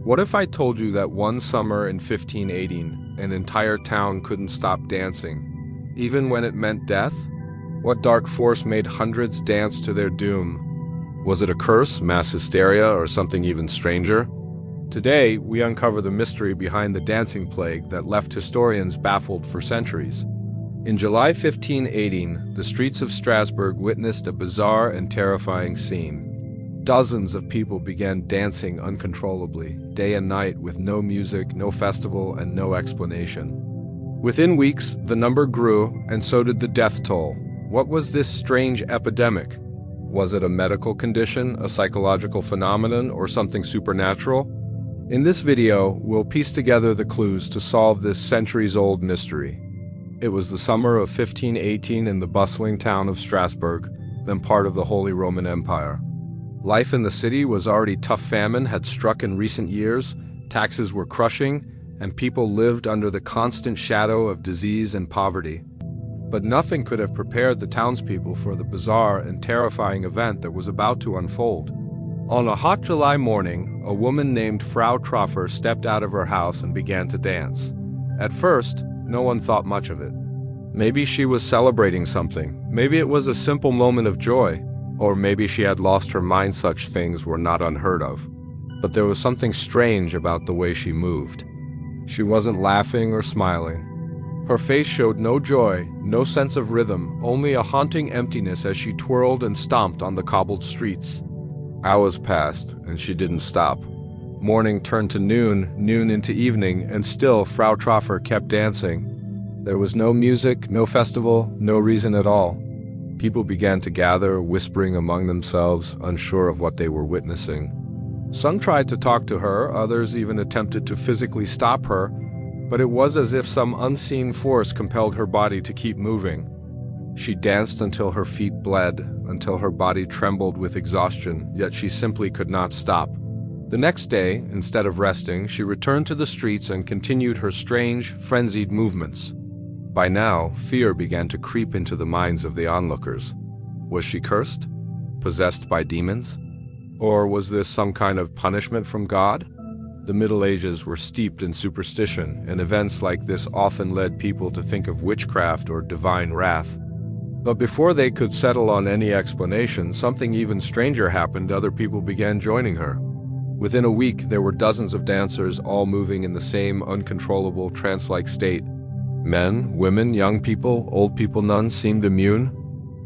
What if I told you that one summer in 1518, an entire town couldn't stop dancing, even when it meant death? What dark force made hundreds dance to their doom? Was it a curse, mass hysteria, or something even stranger? Today, we uncover the mystery behind the dancing plague that left historians baffled for centuries. In July 1518, the streets of Strasbourg witnessed a bizarre and terrifying scene. Dozens of people began dancing uncontrollably, day and night, with no music, no festival, and no explanation. Within weeks, the number grew, and so did the death toll. What was this strange epidemic? Was it a medical condition, a psychological phenomenon, or something supernatural? In this video, we'll piece together the clues to solve this centuries-old mystery. It was the summer of 1518 in the bustling town of Strasbourg, then part of the Holy Roman Empire. Life in the city was already tough. Famine had struck in recent years, taxes were crushing, and people lived under the constant shadow of disease and poverty. But nothing could have prepared the townspeople for the bizarre and terrifying event that was about to unfold. On a hot July morning, a woman named Frau Troffea stepped out of her house and began to dance. At first, no one thought much of it. Maybe she was celebrating something. Maybe it was a simple moment of joy. Or maybe she had lost her mind. Such things were not unheard of. But there was something strange about the way she moved. She wasn't laughing or smiling. Her face showed no joy, no sense of rhythm, only a haunting emptiness as she twirled and stomped on the cobbled streets. Hours passed, and she didn't stop. Morning turned to noon, noon into evening, and still Frau Troffea kept dancing. There was no music, no festival, no reason at all. People began to gather, whispering among themselves, unsure of what they were witnessing. Some tried to talk to her, others even attempted to physically stop her, but it was as if some unseen force compelled her body to keep moving. She danced until her feet bled, until her body trembled with exhaustion, yet she simply could not stop. The next day, instead of resting, she returned to the streets and continued her strange, frenzied movements. By now, fear began to creep into the minds of the onlookers. Was she cursed? Possessed by demons? Or was this some kind of punishment from God? The Middle Ages were steeped in superstition, and events like this often led people to think of witchcraft or divine wrath. But before they could settle on any explanation, something even stranger happened. Other people began joining her. Within a week, there were dozens of dancers, all moving in the same uncontrollable, trance-like state. Men, women, young people, old people, none seemed immune.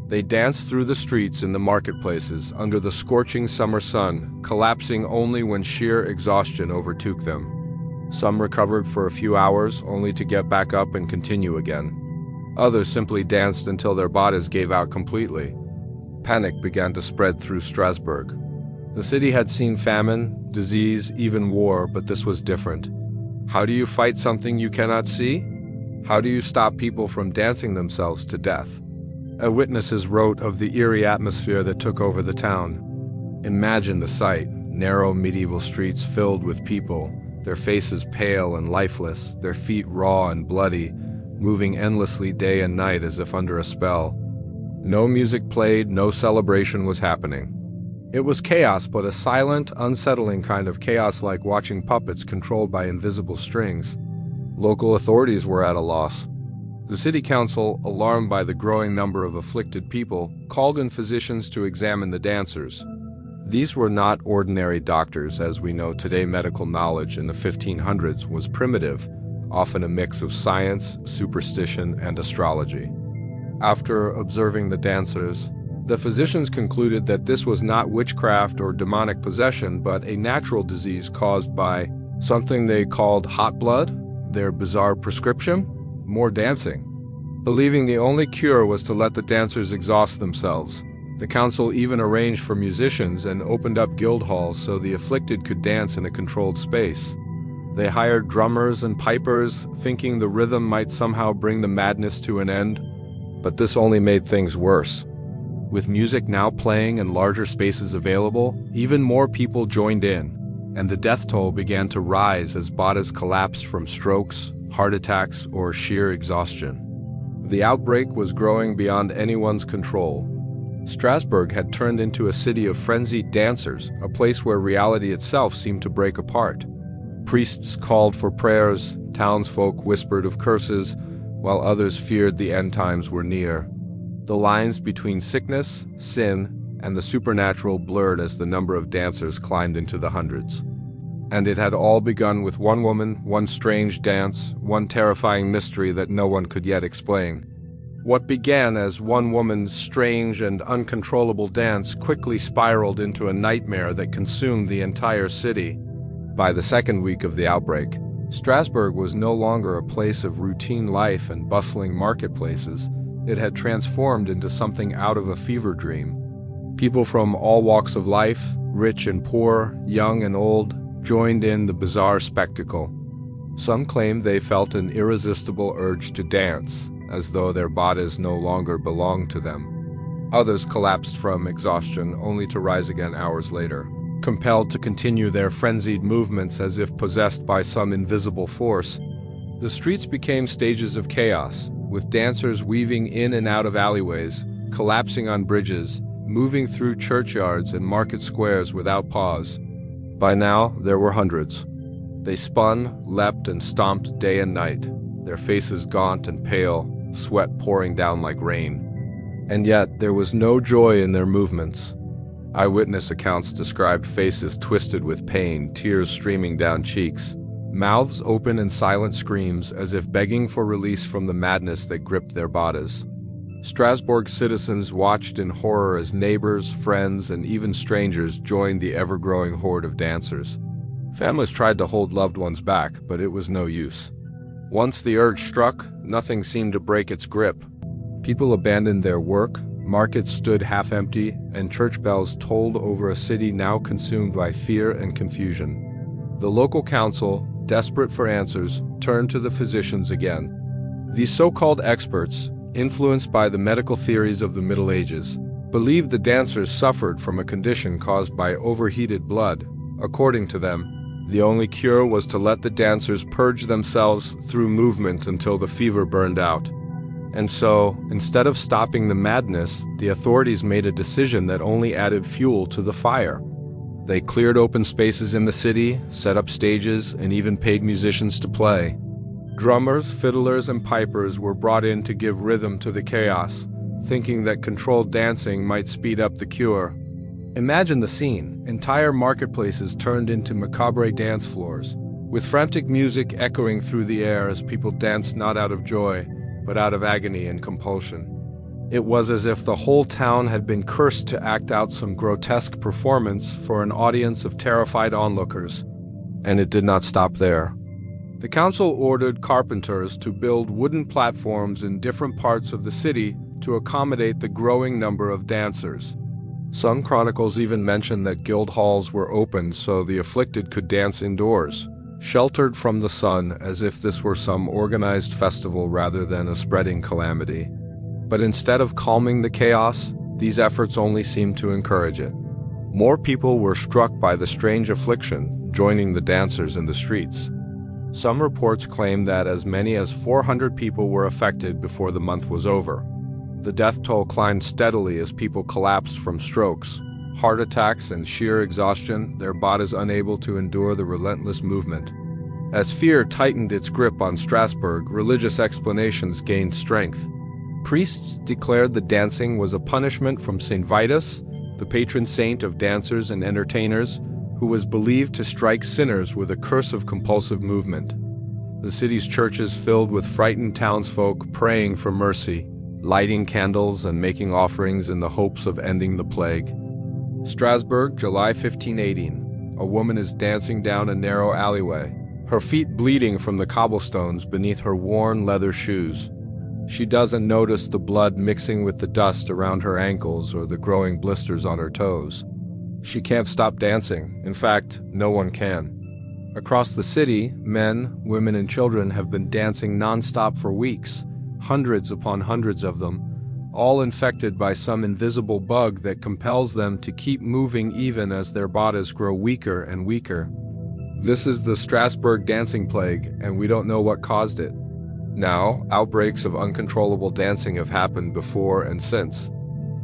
They danced through the streets in the marketplaces under the scorching summer sun, collapsing only when sheer exhaustion overtook them. Some recovered for a few hours, only to get back up and continue again. Others simply danced until their bodies gave out completely. Panic began to spread through Strasbourg. The city had seen famine, disease, even war, but this was different. How do you fight something you cannot see? How do you stop people from dancing themselves to death? Eyewitnesses wrote of the eerie atmosphere that took over the town. Imagine the sight: narrow medieval streets filled with people, their faces pale and lifeless, their feet raw and bloody, moving endlessly day and night as if under a spell. No music played, no celebration was happening. It was chaos, but a silent, unsettling kind of chaos, like watching puppets controlled by invisible strings. Local authorities were at a loss. The city council, alarmed by the growing number of afflicted people, called in physicians to examine the dancers. These were not ordinary doctors. As we know today, medical knowledge in the 1500s was primitive, often a mix of science, superstition, and astrology. After observing the dancers, the physicians concluded that this was not witchcraft or demonic possession, but a natural disease caused by something they called hot blood. Their bizarre prescription? More dancing. Believing the only cure was to let the dancers exhaust themselves, the council even arranged for musicians and opened up guild halls so the afflicted could dance in a controlled space. They hired drummers and pipers, thinking the rhythm might somehow bring the madness to an end. But this only made things worse. With music now playing and larger spaces available, even more people joined in, and the death toll began to rise as bodies collapsed from strokes, heart attacks, or sheer exhaustion. The outbreak was growing beyond anyone's control. Strasbourg had turned into a city of frenzied dancers, a place where reality itself seemed to break apart. Priests called for prayers, townsfolk whispered of curses, while others feared the end times were near. The lines between sickness, sin, and the supernatural blurred as the number of dancers climbed into the hundreds. And it had all begun with one woman, one strange dance, one terrifying mystery that no one could yet explain. What began as one woman's strange and uncontrollable dance quickly spiraled into a nightmare that consumed the entire city. By the second week of the outbreak, Strasbourg was no longer a place of routine life and bustling marketplaces. It had transformed into something out of a fever dream. People from all walks of life, rich and poor, young and old, joined in the bizarre spectacle. Some claimed they felt an irresistible urge to dance, as though their bodies no longer belonged to them. Others collapsed from exhaustion, only to rise again hours later, compelled to continue their frenzied movements as if possessed by some invisible force. The streets became stages of chaos, with dancers weaving in and out of alleyways, collapsing on bridges, moving through churchyards and market squares without pause. By now, there were hundreds. They spun, leapt, and stomped day and night, their faces gaunt and pale, sweat pouring down like rain. And yet, there was no joy in their movements. Eyewitness accounts described faces twisted with pain, tears streaming down cheeks, mouths open in silent screams as if begging for release from the madness that gripped their bodies. Strasbourg citizens watched in horror as neighbors, friends, and even strangers joined the ever-growing horde of dancers. Families tried to hold loved ones back, but it was no use. Once the urge struck, nothing seemed to break its grip. People abandoned their work, markets stood half-empty, and church bells tolled over a city now consumed by fear and confusion. The local council, desperate for answers, turned to the physicians again. These so-called experts, influenced by the medical theories of the Middle Ages, believed the dancers suffered from a condition caused by overheated blood. According to them, the only cure was to let the dancers purge themselves through movement until the fever burned out. And so, instead of stopping the madness, the authorities made a decision that only added fuel to the fire. They cleared open spaces in the city, set up stages, and even paid musicians to play. Drummers, fiddlers, and pipers were brought in to give rhythm to the chaos, thinking that controlled dancing might speed up the cure. Imagine the scene. Entire marketplaces turned into macabre dance floors, with frantic music echoing through the air as people danced not out of joy, but out of agony and compulsion. It was as if the whole town had been cursed to act out some grotesque performance for an audience of terrified onlookers. And it did not stop there. The council ordered carpenters to build wooden platforms in different parts of the city to accommodate the growing number of dancers. Some chronicles even mention that guild halls were opened so the afflicted could dance indoors, sheltered from the sun, as if this were some organized festival rather than a spreading calamity. But instead of calming the chaos, these efforts only seemed to encourage it. More people were struck by the strange affliction, joining the dancers in the streets. Some reports claim that as many as 400 people were affected before the month was over. The death toll climbed steadily as people collapsed from strokes, heart attacks, and sheer exhaustion, their bodies unable to endure the relentless movement. As fear tightened its grip on Strasbourg, religious explanations gained strength. Priests declared the dancing was a punishment from Saint Vitus, the patron saint of dancers and entertainers, who was believed to strike sinners with a curse of compulsive movement. The city's churches filled with frightened townsfolk praying for mercy, lighting candles and making offerings in the hopes of ending the plague. Strasbourg, July 1518. A woman is dancing down a narrow alleyway, her feet bleeding from the cobblestones beneath her worn leather shoes. She doesn't notice the blood mixing with the dust around her ankles or the growing blisters on her toes. She can't stop dancing. In fact, no one can. Across the city, men, women, and children have been dancing non-stop for weeks, hundreds upon hundreds of them, all infected by some invisible bug that compels them to keep moving even as their bodies grow weaker and weaker. This is the Strasbourg dancing plague, and we don't know what caused it. Now, outbreaks of uncontrollable dancing have happened before and since.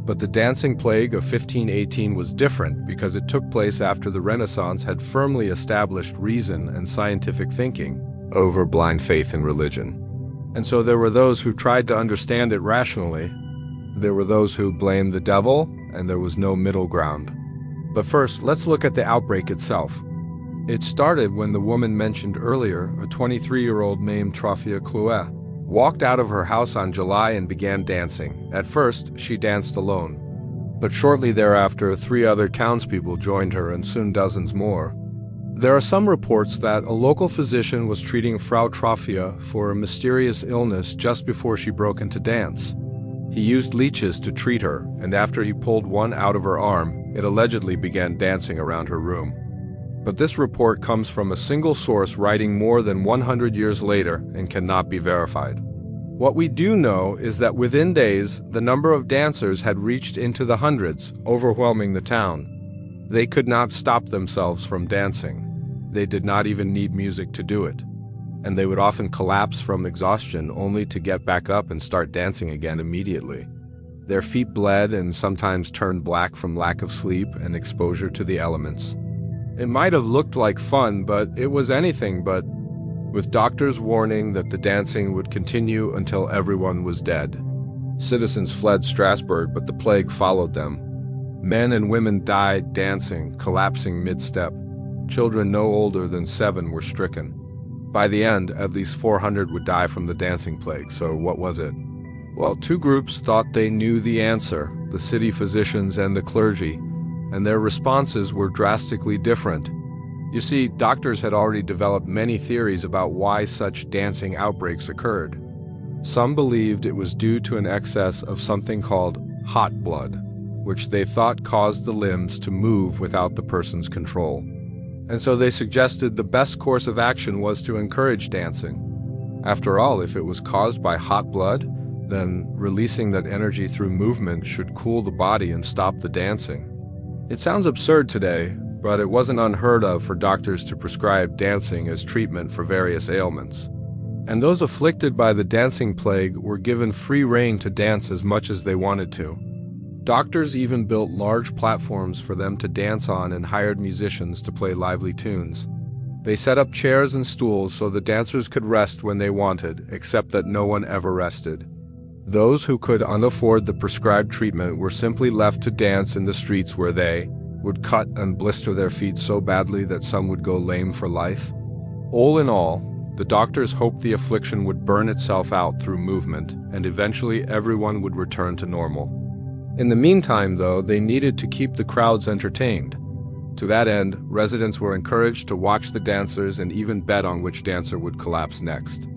But the dancing plague of 1518 was different because it took place after the Renaissance had firmly established reason and scientific thinking over blind faith in religion. And so there were those who tried to understand it rationally. There were those who blamed the devil, and there was no middle ground. But first, let's look at the outbreak itself. It started when the woman mentioned earlier, a 23-year-old named Troffea walked out of her house on July and began dancing. At first, she danced alone. But shortly thereafter, 3 other townspeople joined her and soon dozens more. There are some reports that a local physician was treating Frau Troffea for a mysterious illness just before she broke into dance. He used leeches to treat her, and after he pulled one out of her arm, it allegedly began dancing around her room. But this report comes from a single source writing more than 100 years later and cannot be verified. What we do know is that within days, the number of dancers had reached into the hundreds, overwhelming the town. They could not stop themselves from dancing. They did not even need music to do it. And they would often collapse from exhaustion only to get back up and start dancing again immediately. Their feet bled and sometimes turned black from lack of sleep and exposure to the elements. It might have looked like fun, but it was anything but, with doctors warning that the dancing would continue until everyone was dead. Citizens fled Strasbourg, but the plague followed them. Men and women died dancing, collapsing mid-step. Children no older than 7 were stricken. By the end, at least 400 would die from the dancing plague, so what was it? Well, 2 groups thought they knew the answer, the city physicians and the clergy, and their responses were drastically different. You see, doctors had already developed many theories about why such dancing outbreaks occurred. Some believed it was due to an excess of something called hot blood, which they thought caused the limbs to move without the person's control. And so they suggested the best course of action was to encourage dancing. After all, if it was caused by hot blood, then releasing that energy through movement should cool the body and stop the dancing. It sounds absurd today, but it wasn't unheard of for doctors to prescribe dancing as treatment for various ailments. And those afflicted by the dancing plague were given free rein to dance as much as they wanted to. Doctors even built large platforms for them to dance on and hired musicians to play lively tunes. They set up chairs and stools so the dancers could rest when they wanted, except that no one ever rested. Those who could unafford the prescribed treatment were simply left to dance in the streets where they would cut and blister their feet so badly that some would go lame for life. All in all, the doctors hoped the affliction would burn itself out through movement, and eventually everyone would return to normal. In the meantime, though, they needed to keep the crowds entertained. To that end, residents were encouraged to watch the dancers and even bet on which dancer would collapse next.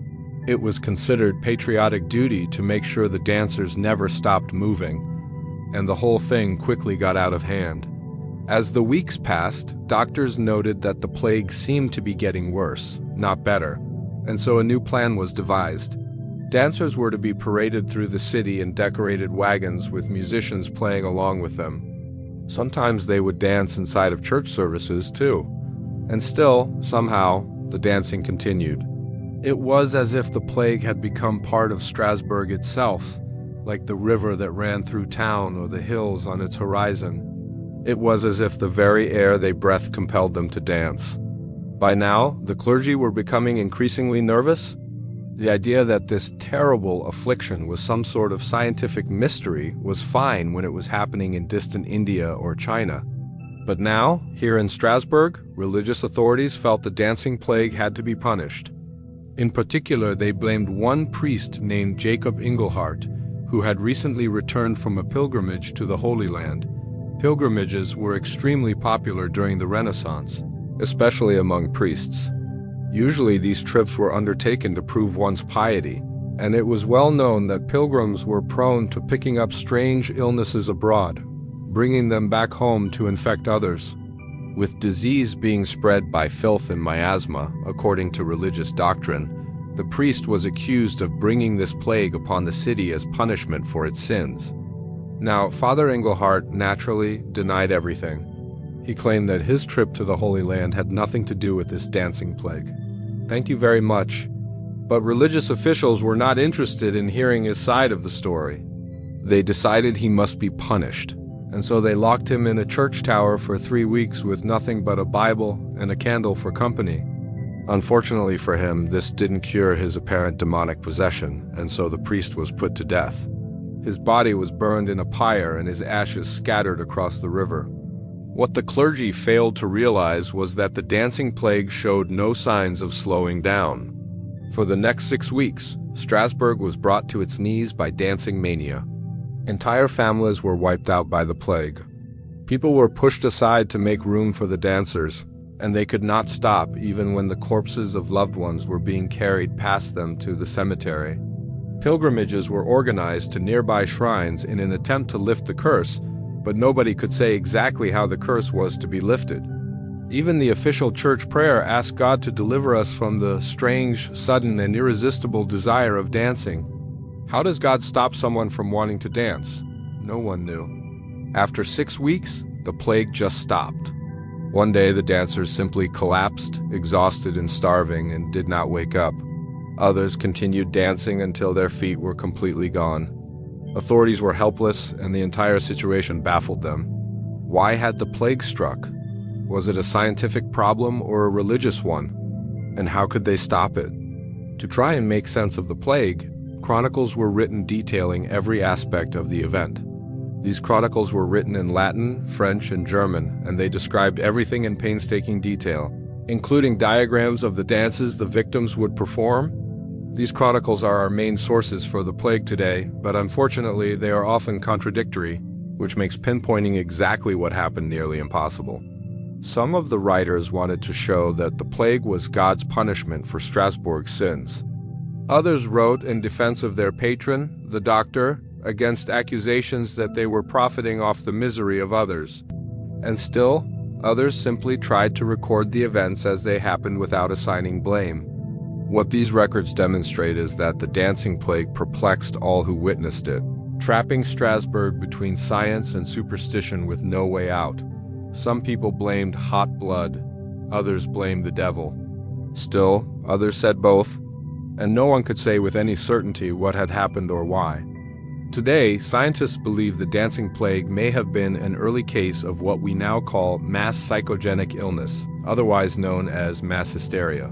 It was considered patriotic duty to make sure the dancers never stopped moving, and the whole thing quickly got out of hand. As the weeks passed, doctors noted that the plague seemed to be getting worse, not better, and so a new plan was devised. Dancers were to be paraded through the city in decorated wagons with musicians playing along with them. Sometimes they would dance inside of church services too. And still, somehow, the dancing continued. It was as if the plague had become part of Strasbourg itself, like the river that ran through town or the hills on its horizon. It was as if the very air they breathed compelled them to dance. By now, the clergy were becoming increasingly nervous. The idea that this terrible affliction was some sort of scientific mystery was fine when it was happening in distant India or China. But now, here in Strasbourg, religious authorities felt the dancing plague had to be punished. In particular, they blamed one priest named Jacob Ingelhart, who had recently returned from a pilgrimage to the Holy Land. Pilgrimages were extremely popular during the Renaissance, especially among priests. Usually these trips were undertaken to prove one's piety, and it was well known that pilgrims were prone to picking up strange illnesses abroad, bringing them back home to infect others. With disease being spread by filth and miasma, according to religious doctrine, the priest was accused of bringing this plague upon the city as punishment for its sins. Now, Father Engelhart naturally denied everything. He claimed that his trip to the Holy Land had nothing to do with this dancing plague. Thank you very much. But religious officials were not interested in hearing his side of the story. They decided he must be punished, and so they locked him in a church tower for 3 weeks with nothing but a Bible and a candle for company. Unfortunately for him, this didn't cure his apparent demonic possession, and so the priest was put to death. His body was burned in a pyre and his ashes scattered across the river. What the clergy failed to realize was that the dancing plague showed no signs of slowing down. For the next 6 weeks, Strasbourg was brought to its knees by dancing mania. Entire families were wiped out by the plague. People were pushed aside to make room for the dancers, and they could not stop even when the corpses of loved ones were being carried past them to the cemetery. Pilgrimages were organized to nearby shrines in an attempt to lift the curse, but nobody could say exactly how the curse was to be lifted. Even the official church prayer asked God to deliver us from the strange, sudden, and irresistible desire of dancing. How does God stop someone from wanting to dance? No one knew. After 6 weeks, the plague just stopped. One day the dancers simply collapsed, exhausted and starving, and did not wake up. Others continued dancing until their feet were completely gone. Authorities were helpless, and the entire situation baffled them. Why had the plague struck? Was it a scientific problem or a religious one? And how could they stop it? To try and make sense of the plague, chronicles were written detailing every aspect of the event. These chronicles were written in Latin, French, and German, and they described everything in painstaking detail, including diagrams of the dances the victims would perform. These chronicles are our main sources for the plague today, but unfortunately they are often contradictory, which makes pinpointing exactly what happened nearly impossible. Some of the writers wanted to show that the plague was God's punishment for Strasbourg's sins. Others wrote in defense of their patron, the doctor, against accusations that they were profiting off the misery of others. And still, others simply tried to record the events as they happened without assigning blame. What these records demonstrate is that the dancing plague perplexed all who witnessed it, trapping Strasbourg between science and superstition with no way out. Some people blamed hot blood, others blamed the devil. Still, others said both, and no one could say with any certainty what had happened or why. Today, scientists believe the dancing plague may have been an early case of what we now call mass psychogenic illness, otherwise known as mass hysteria.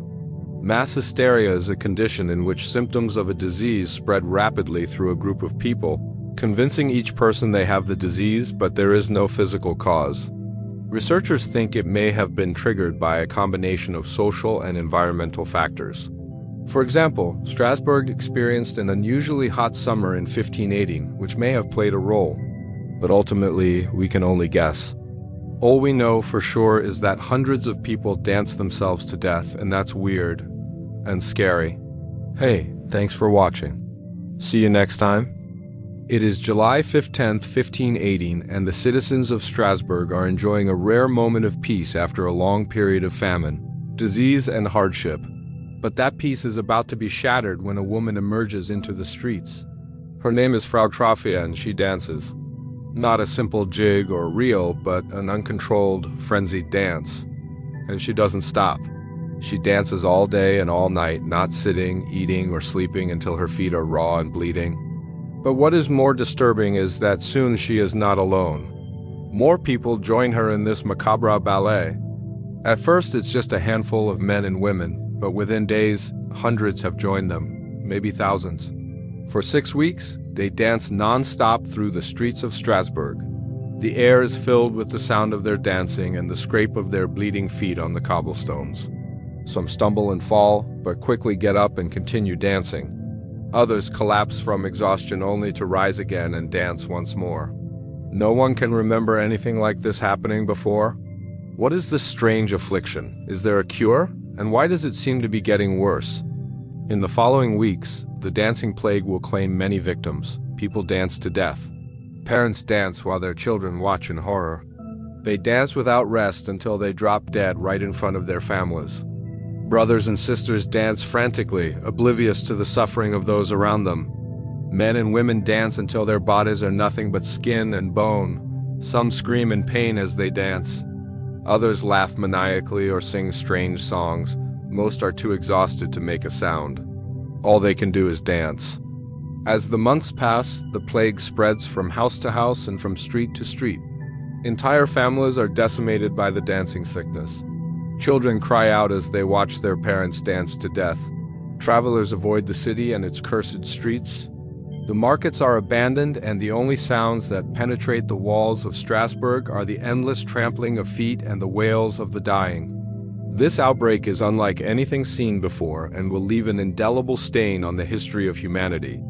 Mass hysteria is a condition in which symptoms of a disease spread rapidly through a group of people, convincing each person they have the disease, but there is no physical cause. Researchers think it may have been triggered by a combination of social and environmental factors. For example, Strasbourg experienced an unusually hot summer in 1518, which may have played a role. But ultimately, we can only guess. All we know for sure is that hundreds of people danced themselves to death, and that's weird and scary. Hey, thanks for watching. See you next time. It is July 10th, 1518, and the citizens of Strasbourg are enjoying a rare moment of peace after a long period of famine, disease, and hardship. But that peace is about to be shattered when a woman emerges into the streets. Her name is Frau Troffea, and she dances. Not a simple jig or reel, but an uncontrolled, frenzied dance. And she doesn't stop. She dances all day and all night, not sitting, eating, or sleeping until her feet are raw and bleeding. But what is more disturbing is that soon she is not alone. More people join her in this macabre ballet. At first, it's just a handful of men and women, but within days, hundreds have joined them, maybe thousands. For 6 weeks, they dance non-stop through the streets of Strasbourg. The air is filled with the sound of their dancing and the scrape of their bleeding feet on the cobblestones. Some stumble and fall, but quickly get up and continue dancing. Others collapse from exhaustion only to rise again and dance once more. No one can remember anything like this happening before. What is this strange affliction? Is there a cure? And why does it seem to be getting worse? In the following weeks, the dancing plague will claim many victims. People dance to death. Parents dance while their children watch in horror. They dance without rest until they drop dead right in front of their families. Brothers and sisters dance frantically, oblivious to the suffering of those around them. Men and women dance until their bodies are nothing but skin and bone. Some scream in pain as they dance. Others laugh maniacally or sing strange songs. Most are too exhausted to make a sound. All they can do is dance. As the months pass, the plague spreads from house to house and from street to street. Entire families are decimated by the dancing sickness. Children cry out as they watch their parents dance to death. Travelers avoid the city and its cursed streets. The markets are abandoned, and the only sounds that penetrate the walls of Strasbourg are the endless trampling of feet and the wails of the dying. This outbreak is unlike anything seen before and will leave an indelible stain on the history of humanity.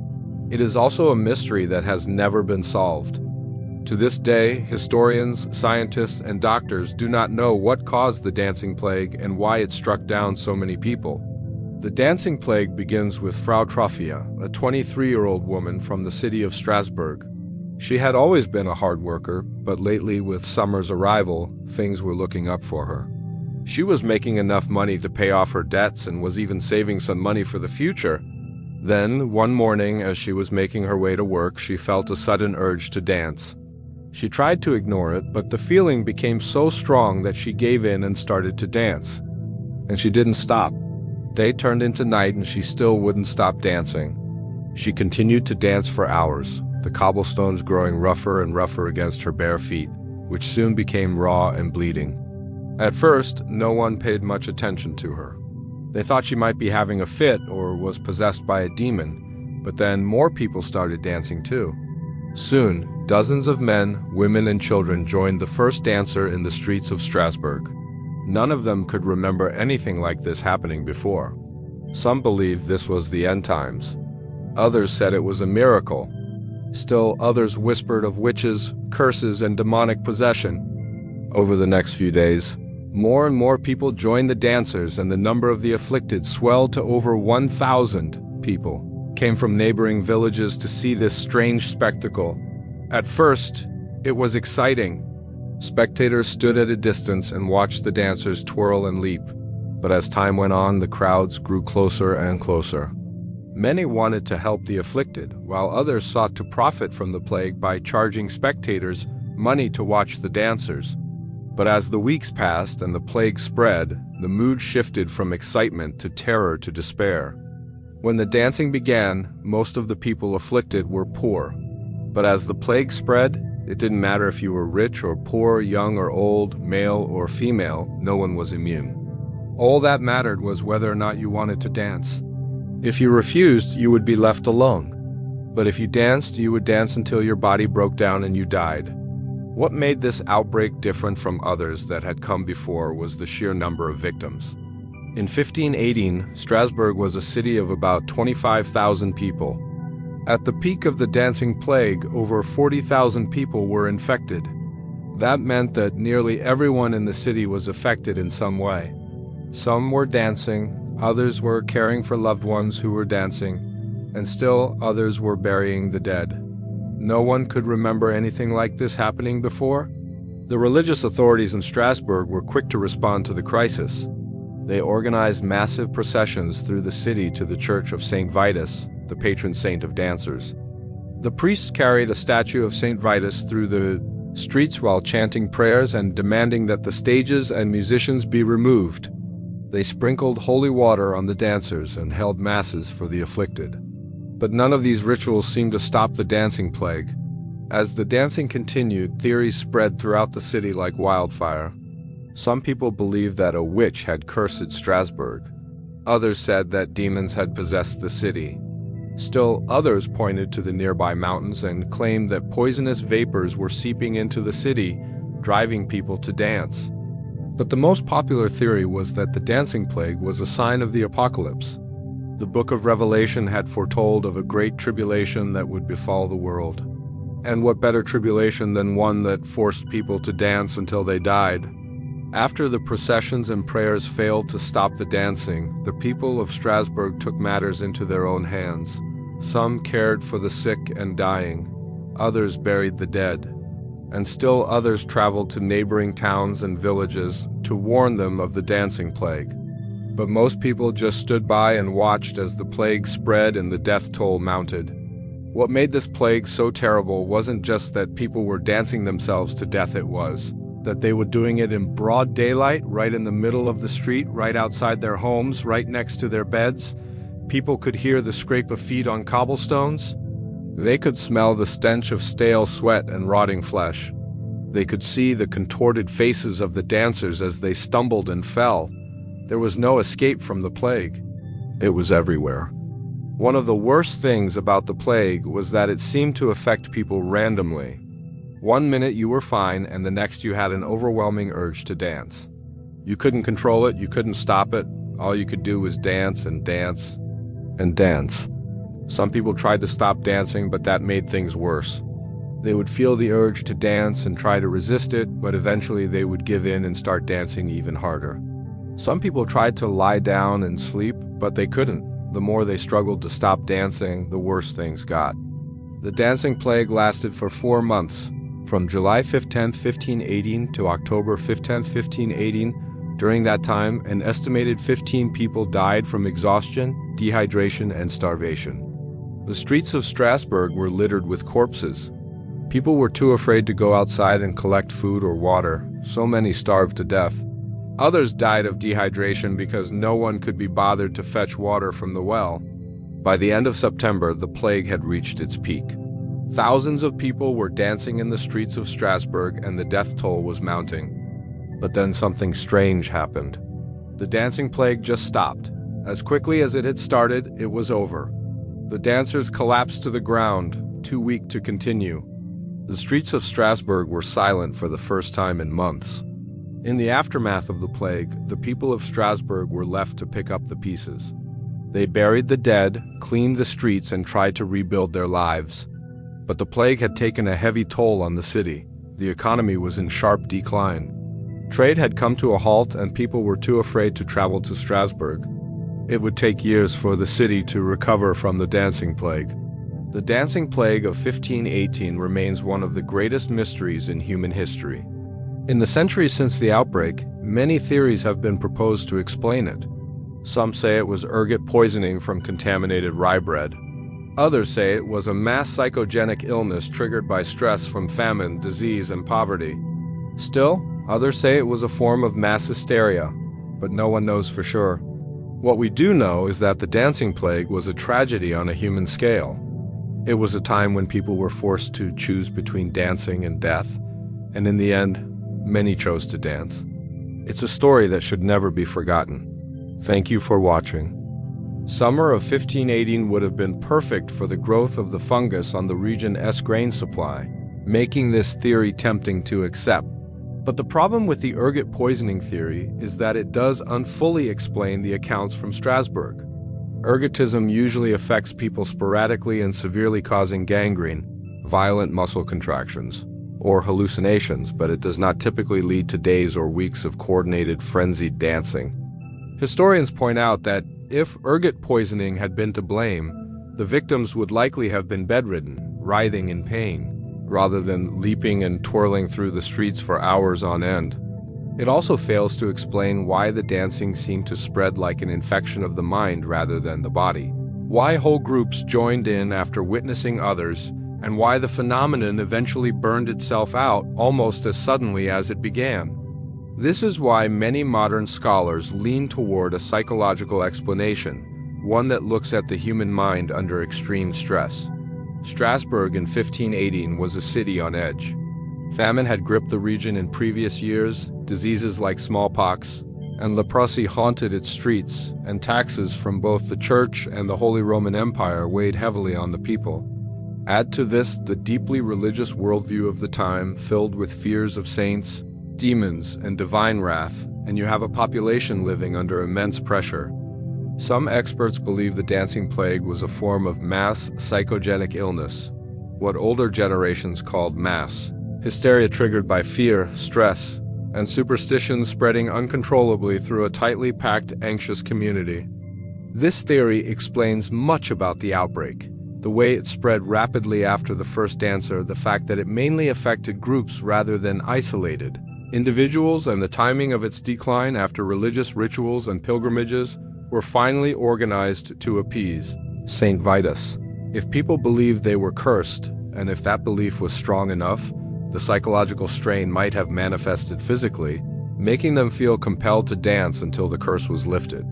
It is also a mystery that has never been solved. To this day, historians, scientists, and doctors do not know what caused the dancing plague and why it struck down so many people. The dancing plague begins with Frau Troffea, a 23-year-old woman from the city of Strasbourg. She had always been a hard worker, but lately, with summer's arrival, things were looking up for her. She was making enough money to pay off her debts and was even saving some money for the future. Then, one morning, as she was making her way to work, she felt a sudden urge to dance. She tried to ignore it, but the feeling became so strong that she gave in and started to dance. And she didn't stop. Day turned into night and she still wouldn't stop dancing. She continued to dance for hours, the cobblestones growing rougher and rougher against her bare feet, which soon became raw and bleeding. At first, no one paid much attention to her. They thought she might be having a fit or was possessed by a demon, but then more people started dancing too. Soon, dozens of men, women, and children joined the first dancer in the streets of Strasbourg. None of them could remember anything like this happening before. Some believed this was the end times. Others said it was a miracle. Still others whispered of witches, curses, and demonic possession. Over the next few days, more and more people joined the dancers, and the number of the afflicted swelled to over 1,000 people came from neighboring villages to see this strange spectacle. At first, it was exciting. Spectators stood at a distance and watched the dancers twirl and leap. But as time went on, the crowds grew closer and closer. Many wanted to help the afflicted, while others sought to profit from the plague by charging spectators money to watch the dancers. But as the weeks passed and the plague spread, the mood shifted from excitement to terror to despair. When the dancing began, most of the people afflicted were poor. But as the plague spread, it didn't matter if you were rich or poor, young or old, male or female, no one was immune. All that mattered was whether or not you wanted to dance. If you refused, you would be left alone. But if you danced, you would dance until your body broke down and you died. What made this outbreak different from others that had come before was the sheer number of victims. In 1518, Strasbourg was a city of about 25,000 people. At the peak of the dancing plague, over 40,000 people were infected. That meant that nearly everyone in the city was affected in some way. Some were dancing, others were caring for loved ones who were dancing, and still others were burying the dead. No one could remember anything like this happening before. The religious authorities in Strasbourg were quick to respond to the crisis. They organized massive processions through the city to the church of St. Vitus, the patron saint of dancers. The priests carried a statue of St. Vitus through the streets while chanting prayers and demanding that the stages and musicians be removed. They sprinkled holy water on the dancers and held masses for the afflicted. But none of these rituals seemed to stop the dancing plague. As the dancing continued, theories spread throughout the city like wildfire. Some people believed that a witch had cursed Strasbourg. Others said that demons had possessed the city. Still, others pointed to the nearby mountains and claimed that poisonous vapors were seeping into the city, driving people to dance. But the most popular theory was that the dancing plague was a sign of the apocalypse. The book of Revelation had foretold of a great tribulation that would befall the world. And what better tribulation than one that forced people to dance until they died? After the processions and prayers failed to stop the dancing, the people of Strasbourg took matters into their own hands. Some cared for the sick and dying, others buried the dead, and still others traveled to neighboring towns and villages to warn them of the dancing plague. But most people just stood by and watched as the plague spread and the death toll mounted. What made this plague so terrible wasn't just that people were dancing themselves to death, it was that they were doing it in broad daylight, right in the middle of the street, right outside their homes, right next to their beds. People could hear the scrape of feet on cobblestones. They could smell the stench of stale sweat and rotting flesh. They could see the contorted faces of the dancers as they stumbled and fell. There was no escape from the plague. It was everywhere. One of the worst things about the plague was that it seemed to affect people randomly. One minute you were fine, and the next you had an overwhelming urge to dance. You couldn't control it, you couldn't stop it. All you could do was dance and dance and dance. Some people tried to stop dancing, but that made things worse. They would feel the urge to dance and try to resist it, but eventually they would give in and start dancing even harder. Some people tried to lie down and sleep, but they couldn't. The more they struggled to stop dancing, the worse things got. The dancing plague lasted for 4 months, from July 15, 1518 to October 15, 1518. During that time, an estimated 15 people died from exhaustion, dehydration, and starvation. The streets of Strasbourg were littered with corpses. People were too afraid to go outside and collect food or water. So many starved to death. Others died of dehydration because no one could be bothered to fetch water from the well. By the end of September, the plague had reached its peak. Thousands of people were dancing in the streets of Strasbourg, and the death toll was mounting. But then something strange happened. The dancing plague just stopped. As quickly as it had started, it was over. The dancers collapsed to the ground, too weak to continue. The streets of Strasbourg were silent for the first time in months. In the aftermath of the plague, the people of Strasbourg were left to pick up the pieces. They buried the dead, cleaned the streets, and tried to rebuild their lives. But the plague had taken a heavy toll on the city. The economy was in sharp decline. Trade had come to a halt, and people were too afraid to travel to Strasbourg. It would take years for the city to recover from the dancing plague. The dancing plague of 1518 remains one of the greatest mysteries in human history. In the centuries since the outbreak, many theories have been proposed to explain it. Some say it was ergot poisoning from contaminated rye bread. Others say it was a mass psychogenic illness triggered by stress from famine, disease, and poverty. Still, others say it was a form of mass hysteria, but no one knows for sure. What we do know is that the dancing plague was a tragedy on a human scale. It was a time when people were forced to choose between dancing and death, and in the end, many chose to dance. It's a story that should never be forgotten. Thank you for watching. Summer of 1518 would have been perfect for the growth of the fungus on the region's grain supply, making this theory tempting to accept. But the problem with the ergot poisoning theory is that it does unfully explain the accounts from Strasbourg. Ergotism usually affects people sporadically and severely, causing gangrene, violent muscle contractions, or hallucinations, but it does not typically lead to days or weeks of coordinated, frenzied dancing. Historians point out that if ergot poisoning had been to blame, the victims would likely have been bedridden, writhing in pain, rather than leaping and twirling through the streets for hours on end. It also fails to explain why the dancing seemed to spread like an infection of the mind rather than the body, why whole groups joined in after witnessing others, and why the phenomenon eventually burned itself out almost as suddenly as it began. This is why many modern scholars lean toward a psychological explanation, one that looks at the human mind under extreme stress. Strasbourg in 1518 was a city on edge. Famine had gripped the region in previous years, diseases like smallpox and leprosy haunted its streets, and taxes from both the Church and the Holy Roman Empire weighed heavily on the people. Add to this the deeply religious worldview of the time, filled with fears of saints, demons, and divine wrath, and you have a population living under immense pressure. Some experts believe the dancing plague was a form of mass psychogenic illness, what older generations called mass hysteria, triggered by fear, stress, and superstition spreading uncontrollably through a tightly packed, anxious community. This theory explains much about the outbreak: the way it spread rapidly after the first dancer, the fact that it mainly affected groups rather than isolated individuals, and the timing of its decline after religious rituals and pilgrimages were finally organized to appease Saint Vitus. If people believed they were cursed, and if that belief was strong enough, the psychological strain might have manifested physically, making them feel compelled to dance until the curse was lifted.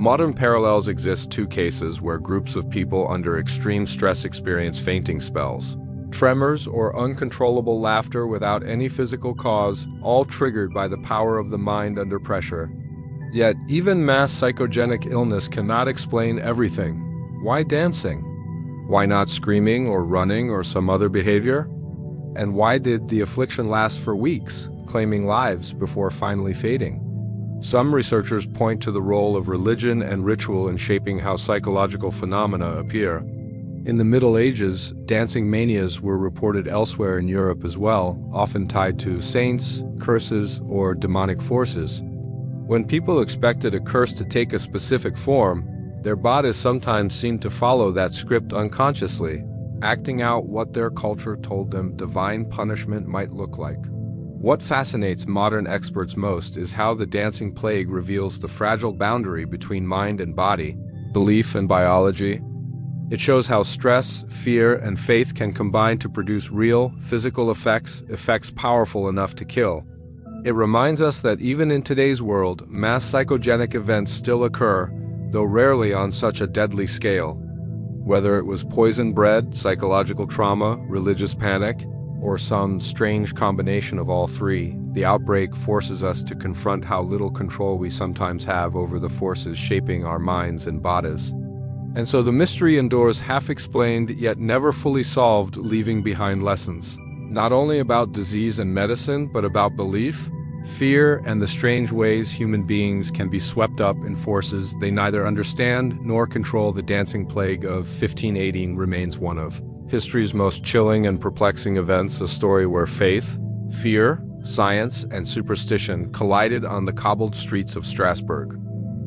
Modern parallels exist: two cases where groups of people under extreme stress experience fainting spells, tremors, or uncontrollable laughter without any physical cause, all triggered by the power of the mind under pressure. Yet, even mass psychogenic illness cannot explain everything. Why dancing? Why not screaming or running or some other behavior? And why did the affliction last for weeks, claiming lives before finally fading? Some researchers point to the role of religion and ritual in shaping how psychological phenomena appear. In the Middle Ages, dancing manias were reported elsewhere in Europe as well, often tied to saints, curses, or demonic forces. When people expected a curse to take a specific form, their bodies sometimes seemed to follow that script unconsciously, acting out what their culture told them divine punishment might look like. What fascinates modern experts most is how the dancing plague reveals the fragile boundary between mind and body, belief and biology. It shows how stress, fear, and faith can combine to produce real, physical effects powerful enough to kill. It reminds us that even in today's world, mass psychogenic events still occur, though rarely on such a deadly scale. Whether it was poison bread, psychological trauma, religious panic, or some strange combination of all three, the outbreak forces us to confront how little control we sometimes have over the forces shaping our minds and bodies. And so the mystery endures half-explained yet never fully solved, leaving behind lessons, not only about disease and medicine, but about belief, fear, and the strange ways human beings can be swept up in forces they neither understand nor control. The dancing plague of 1518 remains one of history's most chilling and perplexing events, a story where faith, fear, science, and superstition collided on the cobbled streets of Strasbourg.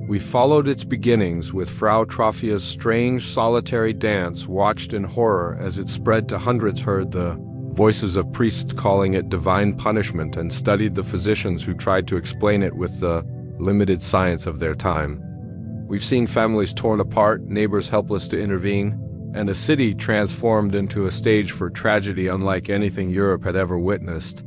We followed its beginnings with Frau Troffea's strange, solitary dance, watched in horror as it spread to hundreds, heard the voices of priests calling it divine punishment, and studied the physicians who tried to explain it with the limited science of their time. We've seen families torn apart, neighbors helpless to intervene, and a city transformed into a stage for tragedy unlike anything Europe had ever witnessed.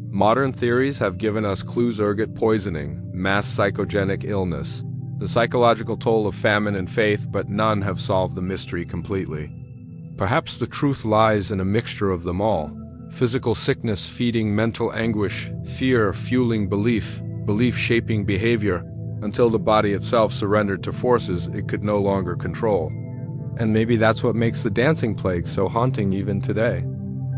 Modern theories have given us clues: ergot poisoning, mass psychogenic illness, the psychological toll of famine and faith, but none have solved the mystery completely. Perhaps the truth lies in a mixture of them all: physical sickness feeding mental anguish, fear fueling belief, belief shaping behavior, until the body itself surrendered to forces it could no longer control. And maybe that's what makes the dancing plague so haunting even today.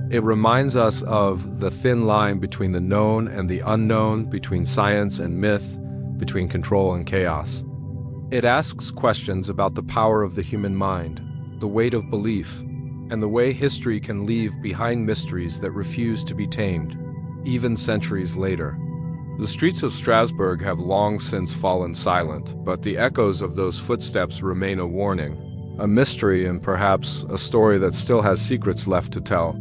It reminds us of the thin line between the known and the unknown, between science and myth, between control and chaos. It asks questions about the power of the human mind, the weight of belief, and the way history can leave behind mysteries that refuse to be tamed, even centuries later. The streets of Strasbourg have long since fallen silent, but the echoes of those footsteps remain a warning, a mystery, and perhaps a story that still has secrets left to tell.